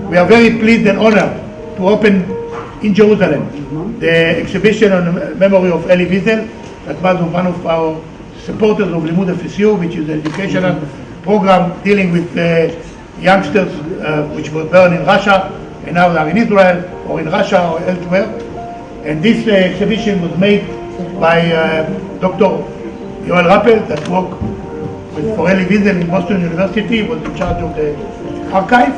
We are very pleased and honored to open in Jerusalem the exhibition on memory of Elie Wiesel. That was one of our supporters of Limmud FSU, which is an educational program dealing with youngsters which were born in Russia and now they are in Israel or in Russia or elsewhere. And this exhibition was made by Dr. Yoel Rappel, that worked for Elie Wiesel in Boston University, was in charge of the archive.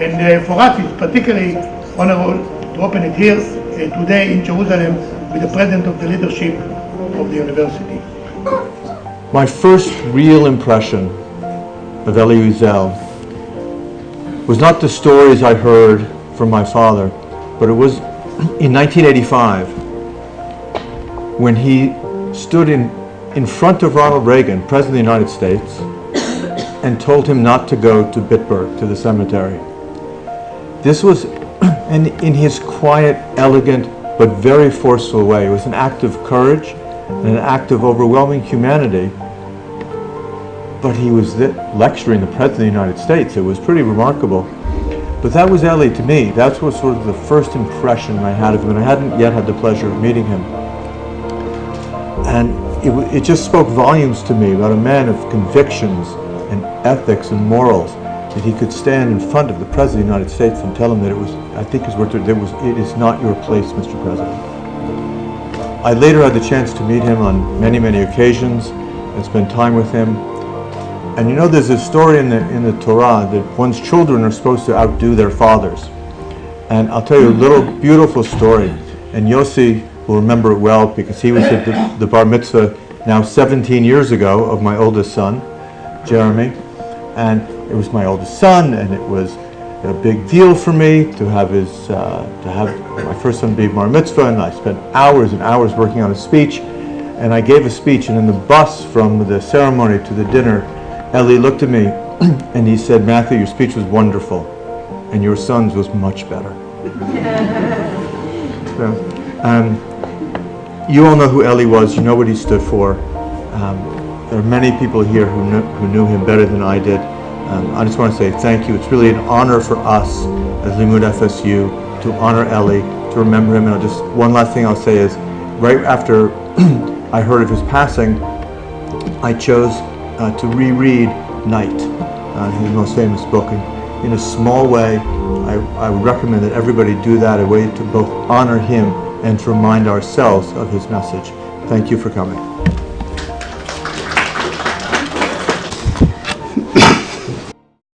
And for us it's particularly honorable to open it here today in Jerusalem with the president of the leadership of the university. My first real impression of Elie Wiesel was not the stories I heard from my father, but it was in 1985 when he stood in front of Ronald Reagan, President of the United States, and told him not to go to Bitburg, to the cemetery. This was in his quiet, elegant, but very forceful way. It was an act of courage and an act of overwhelming humanity. But he was lecturing the President of the United States. It was pretty remarkable. But that was Elie to me. That was sort of the first impression I had of him, and I hadn't yet had the pleasure of meeting him. And it just spoke volumes to me about a man of convictions and ethics and morals, that he could stand in front of the President of the United States and tell him that it was, I think his word, it is not your place, Mr. President. I later had the chance to meet him on many, many occasions and spend time with him. And you know, there's a story in the Torah that one's children are supposed to outdo their fathers. And I'll tell you a little beautiful story. And Yossi will remember it well because he was at the bar mitzvah now 17 years ago of my oldest son, Jeremy. And it was my oldest son, and it was a big deal for me to have my first son be bar mitzvah, and I spent hours and hours working on a speech. And I gave a speech, and in the bus from the ceremony to the dinner, Elie looked at me and he said, "Matthew, your speech was wonderful, and your son's was much better." So, you all know who Elie was. You know what he stood for. There are many people here who knew him better than I did. I just want to say thank you. It's really an honor for us as Limmud FSU to honor Elie, to remember him. And just one last thing I'll say is, right after I heard of his passing, I chose to reread Night, his most famous book. And in a small way, I would recommend that everybody do that, a way to both honor him and to remind ourselves of his message. Thank you for coming.